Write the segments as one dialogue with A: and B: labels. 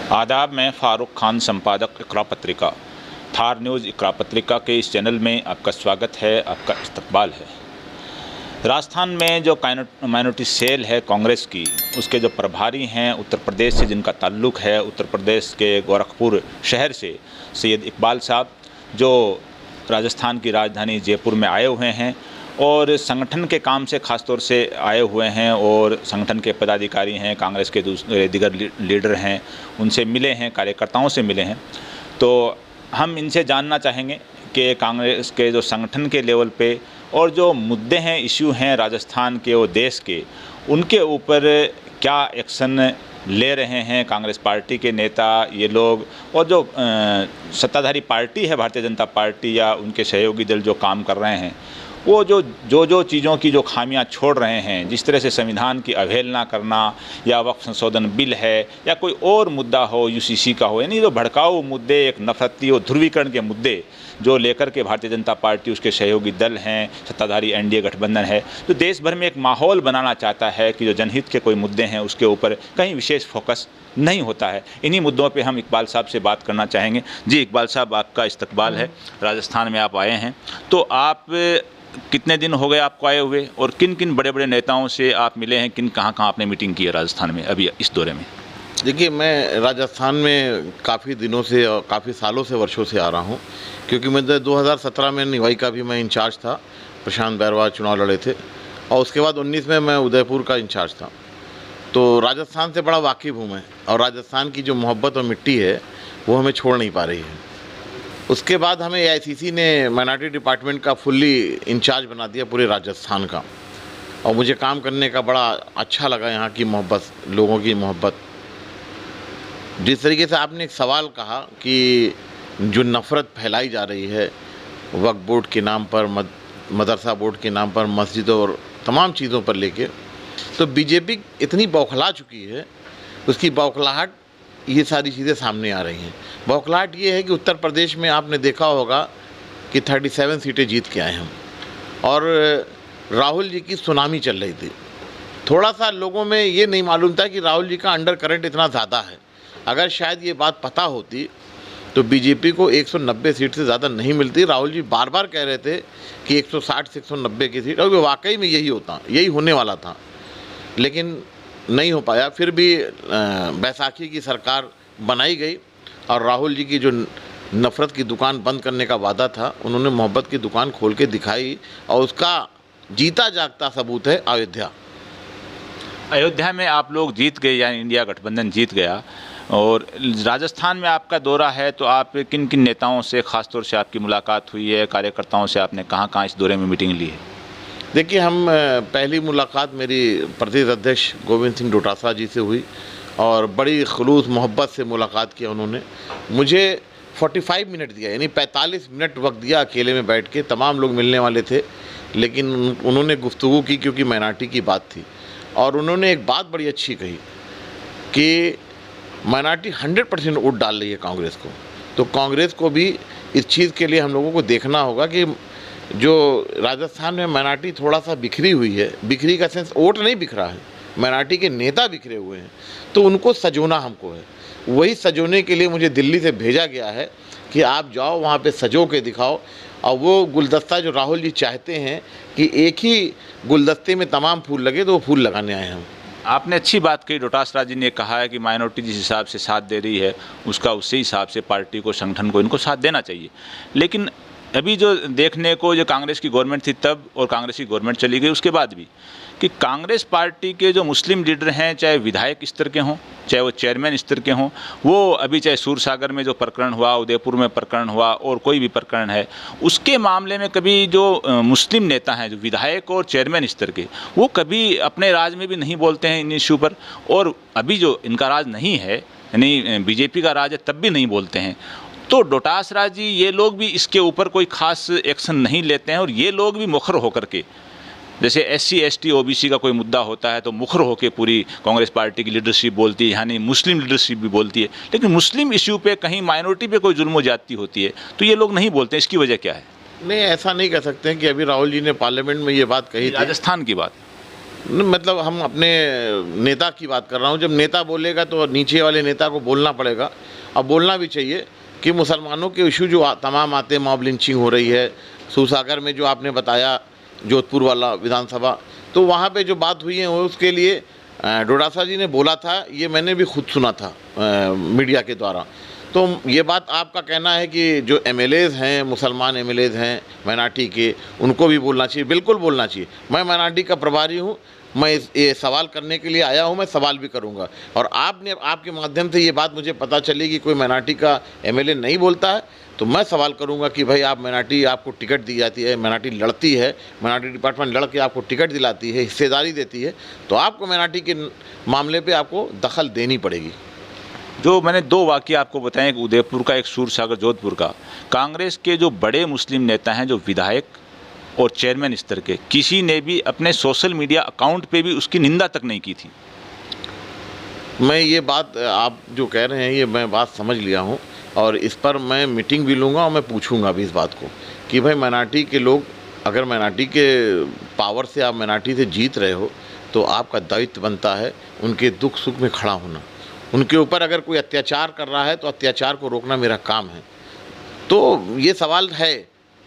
A: आदाब, मैं फ़ारूक खान, संपादक इकरा पत्रिका। थार न्यूज़ इकरा पत्रिका के इस चैनल में आपका स्वागत है, आपका इस्तकबाल है। राजस्थान में जो माइनॉरिटी सेल है कांग्रेस की, उसके जो प्रभारी हैं उत्तर प्रदेश से जिनका ताल्लुक़ है, उत्तर प्रदेश के गोरखपुर शहर से सैयद इकबाल साहब, जो राजस्थान की राजधानी जयपुर में आए हुए हैं और संगठन के काम से ख़ास तौर से आए हुए हैं और संगठन के पदाधिकारी हैं, कांग्रेस के दूसरे दीगर लीडर हैं, उनसे मिले हैं, कार्यकर्ताओं से मिले हैं। तो हम इनसे जानना चाहेंगे कि कांग्रेस के जो संगठन के लेवल पे और जो मुद्दे हैं, इश्यू हैं राजस्थान के और देश के, उनके ऊपर क्या एक्शन ले रहे हैं कांग्रेस पार्टी के नेता, ये लोग, और जो सत्ताधारी पार्टी है भारतीय जनता पार्टी या उनके सहयोगी दल जो काम कर रहे हैं, वो जो चीज़ों की जो खामियां छोड़ रहे हैं, जिस तरह से संविधान की अवहेलना करना या वक्फ संशोधन बिल है या कोई और मुद्दा हो, यूसीसी का हो, यानी जो भड़काऊ मुद्दे, एक नफरती और ध्रुवीकरण के मुद्दे जो लेकर के भारतीय जनता पार्टी, उसके सहयोगी दल हैं, सत्ताधारी एनडीए गठबंधन है, तो देश भर में एक माहौल बनाना चाहता है कि जो जनहित के कोई मुद्दे हैं उसके ऊपर कहीं विशेष फोकस नहीं होता है। इन्हीं मुद्दों पे हम इकबाल साहब से बात करना चाहेंगे। जी इकबाल साहब, आपका इस्तकबाल है। राजस्थान में आप आए हैं, तो आप कितने दिन हो गए आपको आए हुए और किन किन बड़े बड़े नेताओं से आप मिले हैं, कहाँ आपने मीटिंग की है राजस्थान में अभी इस दौरे में?
B: देखिए, मैं राजस्थान में काफ़ी दिनों से और काफ़ी सालों से, वर्षों से आ रहा हूँ, क्योंकि मैं 2017 में निवाई का भी मैं इंचार्ज था। प्रशांत बैरवा चुनाव लड़े थे और उसके बाद 19 में मैं उदयपुर का इंचार्ज था। तो राजस्थान से बड़ा वाकिफ़ हूँ मैं, और राजस्थान की जो मोहब्बत और मिट्टी है वो हमें छोड़ नहीं पा रही है। उसके बाद हमें एआईसीसी ने माइनॉरिटी डिपार्टमेंट का फुल्ली इंचार्ज बना दिया पूरे राजस्थान का, और मुझे काम करने का बड़ा अच्छा लगा। यहाँ की मोहब्बत, लोगों की मोहब्बत, जिस तरीके से आपने एक सवाल कहा कि जो नफ़रत फैलाई जा रही है वक्फ बोर्ड के नाम पर, मदरसा बोर्ड के नाम पर, मस्जिदों और तमाम चीज़ों पर लेके, तो बीजेपी इतनी बौखला चुकी है, उसकी बौखलाहट, ये सारी चीज़ें सामने आ रही हैं। बौखलाहट ये है कि उत्तर प्रदेश में आपने देखा होगा कि 37 सीटें जीत के आए हम, और राहुल जी की सुनामी चल रही थी। थोड़ा सा लोगों में ये नहीं मालूम था कि राहुल जी का अंडर करंट इतना ज़्यादा है। अगर शायद ये बात पता होती तो बीजेपी को 190 सीट से ज़्यादा नहीं मिलती। राहुल जी बार बार कह रहे थे कि 160 से 190 की सीट, और वाकई में यही होने वाला था, लेकिन नहीं हो पाया। फिर भी बैसाखी की सरकार बनाई गई और राहुल जी की जो नफ़रत की दुकान बंद करने का वादा था, उन्होंने मोहब्बत की दुकान खोल के दिखाई, और उसका जीता जागता सबूत है अयोध्या।
A: अयोध्या में आप लोग जीत गए, यानी इंडिया गठबंधन जीत गया। और राजस्थान में आपका दौरा है, तो आप किन किन नेताओं से ख़ास तौर से आपकी मुलाकात हुई है, कार्यकर्ताओं से आपने कहाँ इस दौरे में मीटिंग ली है?
B: देखिए, हम पहली मुलाकात मेरी प्रदेश अध्यक्ष गोविंद सिंह डोटासरा जी से हुई, और बड़ी खलूस मोहब्बत से मुलाकात किया। उन्होंने मुझे 45 मिनट दिया, यानी 45 मिनट वक्त दिया अकेले में बैठ के। तमाम लोग मिलने वाले थे, लेकिन उन्होंने गुफ्तगू की, क्योंकि माइनॉरिटी की बात थी। और उन्होंने एक बात बड़ी अच्छी कही कि माइनॉरिटी 100% वोट डाल रही है कांग्रेस को, तो कांग्रेस को भी इस चीज़ के लिए हम लोगों को देखना होगा कि जो राजस्थान में माइनॉरिटी थोड़ा सा बिखरी हुई है, बिखरी का सेंस वोट नहीं बिखरा है, माइनॉरिटी के नेता बिखरे हुए हैं, तो उनको सजोना हमको है। वही सजोने के लिए मुझे दिल्ली से भेजा गया है कि आप जाओ वहाँ पे सजो के दिखाओ, और वो गुलदस्ता जो राहुल जी चाहते हैं कि एक ही गुलदस्ते में तमाम फूल लगे, तो वो फूल लगाने आए हम।
A: आपने अच्छी बात कही। डोटासरा जी ने कहा है कि माइनॉरिटी जिस हिसाब से साथ दे रही है, उसका उसी हिसाब से पार्टी को, संगठन को, इनको साथ देना चाहिए। लेकिन अभी जो देखने को, जो कांग्रेस की गवर्नमेंट थी तब और कांग्रेस की गवर्नमेंट चली गई उसके बाद भी, कि कांग्रेस पार्टी के जो मुस्लिम लीडर हैं, चाहे विधायक स्तर के हों, चाहे वो चेयरमैन स्तर के हों, वो अभी चाहे सूरसागर में जो प्रकरण हुआ, उदयपुर में प्रकरण हुआ, और कोई भी प्रकरण है, उसके मामले में कभी जो मुस्लिम नेता हैं, जो विधायक और चेयरमैन स्तर के, वो कभी अपने राज में भी नहीं बोलते हैं इन इश्यू पर। और अभी जो इनका राज नहीं है, यानी बीजेपी का राज है, तब भी नहीं बोलते हैं। तो डोटासरा जी, ये लोग भी इसके ऊपर कोई खास एक्शन नहीं लेते हैं, और ये लोग भी मुखर होकर के, जैसे SC ST OBC का कोई मुद्दा होता है तो मुखर होकर पूरी कांग्रेस पार्टी की लीडरशिप बोलती है, यानी मुस्लिम लीडरशिप भी बोलती है, लेकिन मुस्लिम इश्यू पे, कहीं माइनॉरिटी पे कोई जुल्म ज्यादती होती है तो ये लोग नहीं बोलते हैं। इसकी वजह क्या है?
B: नहीं, ऐसा नहीं कह सकते हैं कि अभी राहुल जी ने पार्लियामेंट में ये बात कही थी,
A: राजस्थान की बात।
B: मतलब हम अपने नेता की बात कर रहा हूँ। जब नेता बोलेगा तो नीचे वाले नेता को बोलना पड़ेगा, और बोलना भी चाहिए कि मुसलमानों के इशू जो तमाम आते हैं, मॉब लिंचिंग हो रही है, सूरसागर में जो आपने बताया जोधपुर वाला विधानसभा, तो वहाँ पे जो बात हुई है उसके लिए डोडासा जी ने बोला था, ये मैंने भी खुद सुना था मीडिया के द्वारा। तो ये बात आपका कहना है कि जो एमएलएज हैं, मुसलमान एमएलएज हैं माइनॉरिटी के, उनको भी बोलना चाहिए? बिल्कुल बोलना चाहिए। मैं माइनॉरिटी का प्रभारी हूँ, मैं ये सवाल करने के लिए आया हूँ, मैं सवाल भी करूँगा। और आपके माध्यम से ये बात मुझे पता चली कि कोई माइनॉरिटी का एमएलए नहीं बोलता है, तो मैं सवाल करूँगा कि भाई आप माइनॉरिटी, आपको टिकट दी जाती है, माइनॉरिटी लड़ती है, माइनॉरिटी डिपार्टमेंट लड़ के आपको टिकट दिलाती है, हिस्सेदारी देती है, तो आपको माइनॉरिटी के मामले पे आपको दखल देनी पड़ेगी।
A: जो मैंने 2 वाक़ये आपको बताए, एक उदयपुर का, एक सूरसागर जोधपुर का, कांग्रेस के जो बड़े मुस्लिम नेता हैं, जो विधायक और चेयरमैन स्तर के, किसी ने भी अपने सोशल मीडिया अकाउंट पे भी उसकी निंदा तक नहीं की थी।
B: मैं ये बात आप जो कह रहे हैं, ये मैं बात समझ लिया हूँ, और इस पर मैं मीटिंग भी लूँगा और मैं पूछूंगा भी इस बात को कि भाई माइनॉरिटी के लोग, अगर माइनॉरिटी के पावर से आप माइनॉरिटी से जीत रहे हो, तो आपका दायित्व बनता है उनके दुख सुख में खड़ा होना। उनके ऊपर अगर कोई अत्याचार कर रहा है तो अत्याचार को रोकना मेरा काम है। तो ये सवाल है,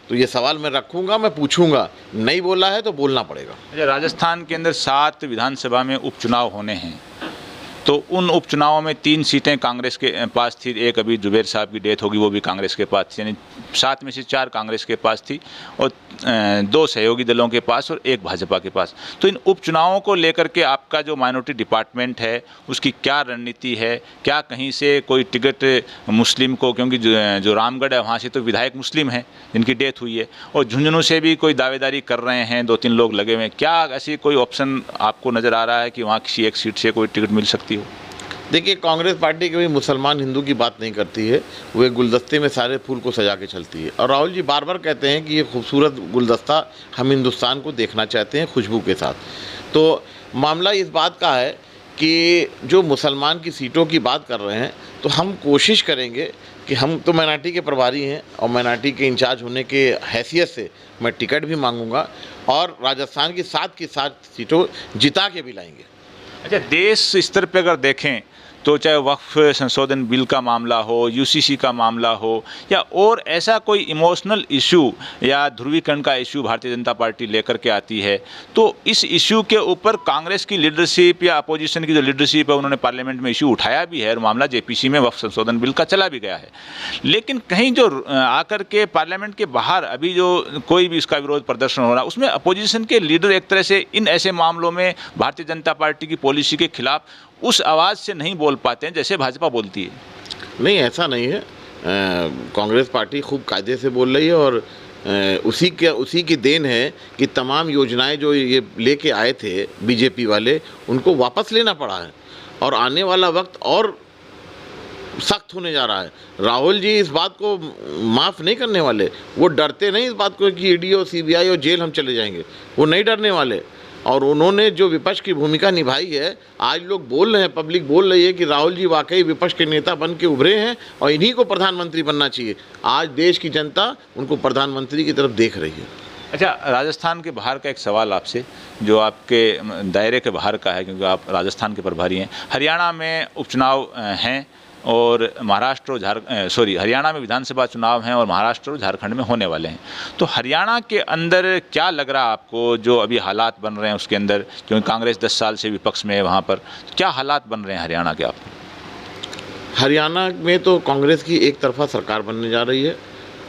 B: तो ये सवाल मैं रखूँगा, मैं पूछूंगा। नहीं बोला है तो बोलना पड़ेगा।
A: अच्छा, राजस्थान के अंदर 7 विधानसभा में उपचुनाव होने हैं, तो उन उपचुनावों में 3 सीटें कांग्रेस के पास थी, एक अभी जुबेर साहब की डेथ होगी, वो भी कांग्रेस के पास थी, यानी 7 में से 4 कांग्रेस के पास थी, और 2 सहयोगी दलों के पास और 1 भाजपा के पास। तो इन उपचुनावों को लेकर के आपका जो माइनॉरिटी डिपार्टमेंट है, उसकी क्या रणनीति है? क्या कहीं से कोई टिकट मुस्लिम को, क्योंकि जो रामगढ़ है वहाँ से तो विधायक मुस्लिम हैं जिनकी डेथ हुई है, और झुंझुनू से भी कोई दावेदारी कर रहे हैं, 2-3 लोग लगे हुए हैं, क्या ऐसी कोई ऑप्शन आपको नज़र आ रहा है कि वहाँ किसी एक सीट से कोई टिकट मिल सकती हो?
B: देखिए, कांग्रेस पार्टी कभी मुसलमान हिंदू की बात नहीं करती है, वो एक गुलदस्ते में सारे फूल को सजा के चलती है। और राहुल जी बार बार कहते हैं कि ये खूबसूरत गुलदस्ता हम हिंदुस्तान को देखना चाहते हैं खुशबू के साथ। तो मामला इस बात का है कि जो मुसलमान की सीटों की बात कर रहे हैं, तो हम कोशिश करेंगे कि हम तो माइनॉरिटी के प्रभारी हैं, और माइनॉरिटी के इंचार्ज होने के हैसियत से मैं टिकट भी मांगूंगा, और राजस्थान की 7 सीटों जिता के भी लाएंगे।
A: अच्छा, देश स्तर पे अगर देखें तो चाहे वक्फ संशोधन बिल का मामला हो, यूसीसी का मामला हो, या और ऐसा कोई इमोशनल इशू या ध्रुवीकरण का इशू भारतीय जनता पार्टी लेकर के आती है, तो इस इशू के ऊपर कांग्रेस की लीडरशिप या अपोजिशन की जो लीडरशिप है, उन्होंने पार्लियामेंट में इशू उठाया भी है, और मामला जेपीसी में वक्फ संशोधन बिल का चला भी गया है। लेकिन कहीं जो आकर के पार्लियामेंट के बाहर अभी जो कोई भी इसका विरोध प्रदर्शन हो रहा है, उसमें अपोजिशन के लीडर एक तरह से इन ऐसे मामलों में भारतीय जनता पार्टी की पॉलिसी के खिलाफ उस आवाज़ से नहीं बोल पाते हैं जैसे भाजपा बोलती है।
B: नहीं, ऐसा नहीं है। कांग्रेस पार्टी खूब कायदे से बोल रही है, और उसी की देन है कि तमाम योजनाएं जो ये लेके आए थे बीजेपी वाले, उनको वापस लेना पड़ा है, और आने वाला वक्त और सख्त होने जा रहा है। राहुल जी इस बात को माफ़ नहीं करने वाले। वो डरते नहीं इस बात को कि ईडी और सीबीआई और जेल हम चले जाएंगे, वो नहीं डरने वाले। और उन्होंने जो विपक्ष की भूमिका निभाई है, आज लोग बोल रहे हैं, पब्लिक बोल रही है कि राहुल जी वाकई विपक्ष के नेता बन के उभरे हैं, और इन्हीं को प्रधानमंत्री बनना चाहिए। आज देश की जनता उनको प्रधानमंत्री की तरफ देख रही है।
A: अच्छा, राजस्थान के बाहर का एक सवाल आपसे, जो आपके दायरे के बाहर का है, क्योंकि आप राजस्थान के प्रभारी हैं। हरियाणा में उपचुनाव हैं, और महाराष्ट्र और हरियाणा में विधानसभा चुनाव हैं, और महाराष्ट्र और झारखंड में होने वाले हैं। तो हरियाणा के अंदर क्या लग रहा है आपको, जो अभी हालात बन रहे हैं उसके अंदर, क्योंकि कांग्रेस 10 साल से विपक्ष में है वहाँ पर, तो क्या हालात बन रहे हैं हरियाणा के आपको?
B: हरियाणा में तो कांग्रेस की एक तरफा सरकार बनने जा रही है,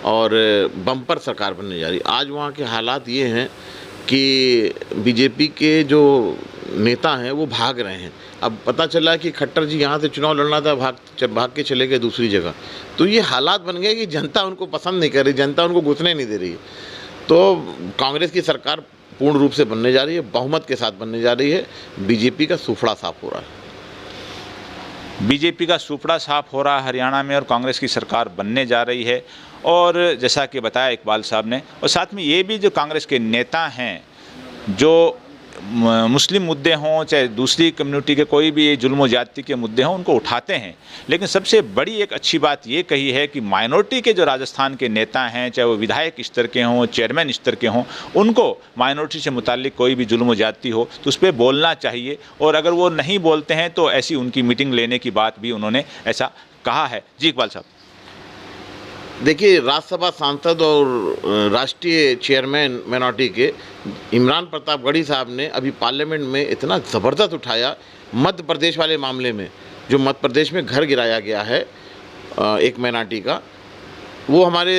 B: और बम्पर सरकार बनने जा रही है। आज वहाँ के हालात ये हैं कि बीजेपी के जो नेता हैं वो भाग रहे हैं। अब पता चला कि खट्टर जी यहाँ से चुनाव लड़ना था, भाग के चले गए दूसरी जगह। तो ये हालात बन गए कि जनता उनको पसंद नहीं कर रही, जनता उनको घुसने नहीं दे रही है। तो कांग्रेस की सरकार पूर्ण रूप से बनने जा रही है, बहुमत के साथ बनने जा रही है। बीजेपी का सूफड़ा साफ हो रहा है।
A: बीजेपी का सूफड़ा साफ हो रहा है हरियाणा में, और कांग्रेस की सरकार बनने जा रही है। और जैसा कि बताया इकबाल साहब ने, और साथ में ये भी जो कांग्रेस के नेता हैं, जो मुस्लिम मुद्दे हों चाहे दूसरी कम्युनिटी के कोई भी जुल्म ज़्यादती के मुद्दे हों उनको उठाते हैं, लेकिन सबसे बड़ी एक अच्छी बात ये कही है कि माइनॉरिटी के जो राजस्थान के नेता हैं, चाहे वो विधायक स्तर के हों, चेयरमैन स्तर के हों, उनको माइनॉरिटी से मुताल्लिक कोई भी जुल्म ज़्यादती हो तो उस पर बोलना चाहिए, और अगर वो नहीं बोलते हैं तो ऐसी उनकी मीटिंग लेने की बात भी उन्होंने ऐसा कहा है। जी इकबाल साहब।
B: देखिए, राज्यसभा सांसद और राष्ट्रीय चेयरमैन मिनॉरिटी के इमरान प्रतापगढ़ी साहब ने अभी पार्लियामेंट में इतना ज़बरदस्त उठाया मध्य प्रदेश वाले मामले में, जो मध्य प्रदेश में घर गिराया गया है एक मिनॉरिटी का। वो हमारे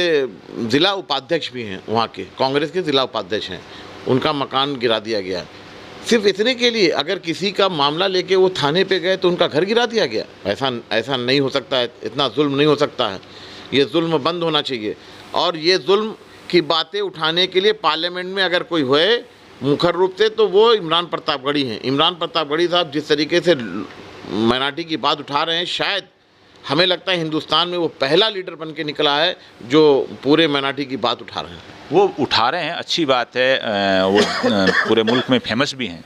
B: ज़िला उपाध्यक्ष भी हैं, वहाँ के कांग्रेस के ज़िला उपाध्यक्ष हैं, उनका मकान गिरा दिया गया। सिर्फ इतने के लिए अगर किसी का मामला लेके वो थाने पे गए तो उनका घर गिरा दिया गया। ऐसा नहीं हो सकता है, इतना जुल्म नहीं हो सकता है, ये जुल्म बंद होना चाहिए। और ये जुल्म की बातें उठाने के लिए पार्लियामेंट में अगर कोई हुए मुखर रूप से तो वो इमरान प्रतापगढ़ी हैं। इमरान प्रतापगढ़ी साहब जिस तरीके से माइनॉरिटी की बात उठा रहे हैं, शायद हमें लगता है हिंदुस्तान में वो पहला लीडर बन के निकला है जो पूरे माइनॉरिटी की बात उठा रहे हैं।
A: वो उठा रहे हैं, अच्छी बात है, वो पूरे मुल्क में फेमस भी हैं,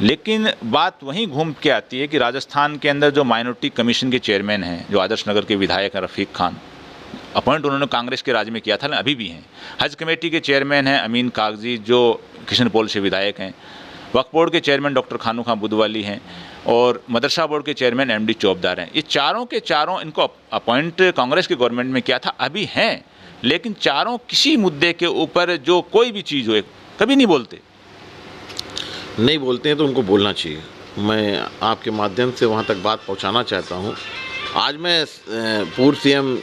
A: लेकिन बात वहीं घूम के आती है कि राजस्थान के अंदर जो माइनॉरिटी कमीशन के चेयरमैन हैं, जो आदर्श नगर के विधायक हैं रफ़ीक खान, अपॉइंट उन्होंने कांग्रेस के राज में किया था, अभी भी हैं। हज कमेटी के चेयरमैन हैं अमीन कागजी, जो किशनपोल से विधायक हैं। वक्फ बोर्ड के चेयरमैन डॉक्टर खानू खां बुधवाली हैं, और मदरसा बोर्ड के चेयरमैन एमडी चौबदार हैं। ये चारों के चारों इनको अपॉइंट कांग्रेस के गवर्नमेंट में किया था, अभी हैं, लेकिन चारों किसी मुद्दे के ऊपर जो कोई भी चीज़ हो कभी नहीं बोलते
B: हैं, तो उनको बोलना चाहिए। मैं आपके माध्यम से वहाँ तक बात पहुँचाना चाहता हूँ। आज मैं पूर्व सीएम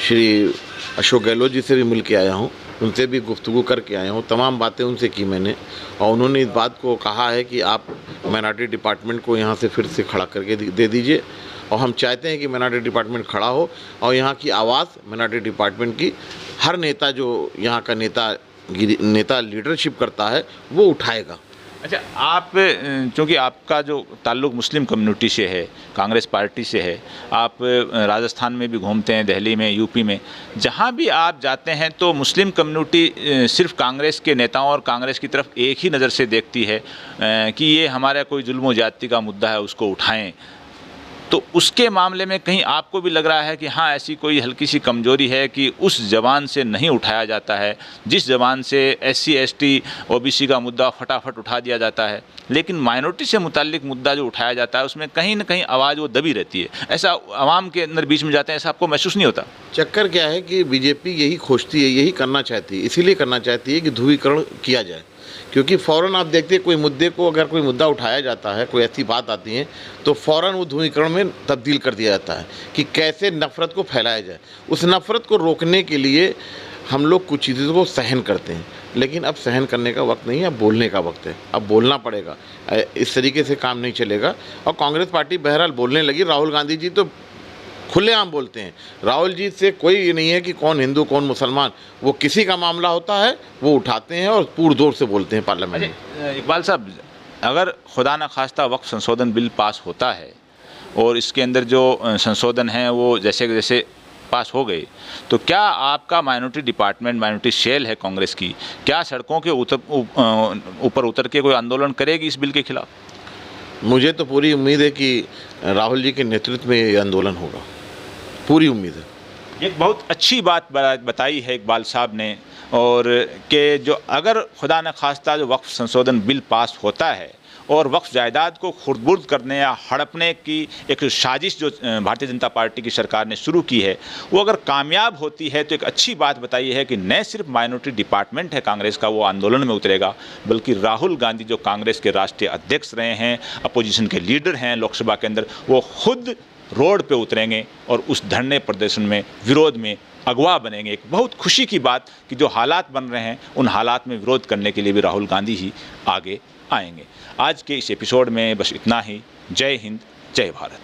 B: श्री अशोक गहलोत जी से भी मिल के आया हूँ, उनसे भी गुफ्तगू करके आया हूँ, तमाम बातें उनसे की मैंने, और उन्होंने इस बात को कहा है कि आप माइनॉरिटी डिपार्टमेंट को यहाँ से फिर से खड़ा करके दे दीजिए। और हम चाहते हैं कि माइनॉरिटी डिपार्टमेंट खड़ा हो और यहाँ की आवाज़ माइनॉरिटी डिपार्टमेंट की हर नेता, जो यहाँ का नेता लीडरशिप करता है, वो उठाएगा।
A: अच्छा, आप चूँकि आपका जो ताल्लुक़ मुस्लिम कम्युनिटी से है, कांग्रेस पार्टी से है, आप राजस्थान में भी घूमते हैं, दिल्ली में, यूपी में, जहाँ भी आप जाते हैं तो मुस्लिम कम्युनिटी सिर्फ कांग्रेस के नेताओं और कांग्रेस की तरफ एक ही नज़र से देखती है कि ये हमारा कोई जुल्म व ज़्यादती का मुद्दा है, उसको उठाएं। तो उसके मामले में कहीं आपको भी लग रहा है कि हाँ, ऐसी कोई हल्की सी कमजोरी है कि उस ज़बान से नहीं उठाया जाता है, जिस ज़बान से SC ST OBC का मुद्दा फटाफट उठा दिया जाता है, लेकिन माइनॉरिटी से मुताल्लिक मुद्दा जो उठाया जाता है उसमें कहीं ना कहीं आवाज़ वो दबी रहती है। ऐसा आवाम के अंदर बीच में जाते हैं, ऐसा आपको महसूस नहीं होता?
B: चक्कर क्या है कि बीजेपी यही खोजती है, यही करना चाहती है, इसीलिए करना चाहती है कि ध्रुवीकरण किया जाए। क्योंकि फ़ौरन आप देखते हैं कोई मुद्दे को, अगर कोई मुद्दा उठाया जाता है, कोई ऐसी बात आती है, तो फ़ौरन वो ध्रुवीकरण में तब्दील कर दिया जाता है कि कैसे नफ़रत को फैलाया जाए। उस नफ़रत को रोकने के लिए हम लोग कुछ चीज़ों को सहन करते हैं, लेकिन अब सहन करने का वक्त नहीं है, अब बोलने का वक्त है। अब बोलना पड़ेगा, इस तरीके से काम नहीं चलेगा। और कांग्रेस पार्टी बहरहाल बोलने लगी। राहुल गांधी जी तो खुलेआम बोलते हैं। राहुल जी से कोई ये नहीं है कि कौन हिंदू कौन मुसलमान, वो किसी का मामला होता है वो उठाते हैं और पूरे जोर से बोलते हैं पार्लियामेंट में।
A: इकबाल साहब, अगर खुदा न खास्ता वक्फ संशोधन बिल पास होता है और इसके अंदर जो संशोधन हैं वो जैसे जैसे पास हो गए, तो क्या आपका माइनॉरिटी डिपार्टमेंट, माइनॉरिटी सेल है कांग्रेस की, क्या सड़कों के ऊपर उतर के कोई आंदोलन करेगी इस बिल के खिलाफ?
B: मुझे तो पूरी उम्मीद है कि राहुल जी के नेतृत्व में ये आंदोलन होगा, पूरी उम्मीद है।
A: एक बहुत अच्छी बात बताई है इकबाल साहब ने, और कि जो अगर खुदा न खास्ता जो वक्फ संशोधन बिल पास होता है और वक्फ जायदाद को खुर्द-बुर्द करने या हड़पने की एक साजिश जो भारतीय जनता पार्टी की सरकार ने शुरू की है, वो अगर कामयाब होती है तो एक अच्छी बात बताई है कि न सिर्फ माइनॉरिटी डिपार्टमेंट है कांग्रेस का वो आंदोलन में उतरेगा, बल्कि राहुल गांधी जो कांग्रेस के राष्ट्रीय अध्यक्ष रहे हैं, अपोजिशन के लीडर हैं लोकसभा के अंदर, वो खुद रोड पे उतरेंगे और उस धरने प्रदर्शन में, विरोध में अगवा बनेंगे। एक बहुत खुशी की बात कि जो हालात बन रहे हैं उन हालात में विरोध करने के लिए भी राहुल गांधी ही आगे आएंगे। आज के इस एपिसोड में बस इतना ही। जय हिंद, जय भारत।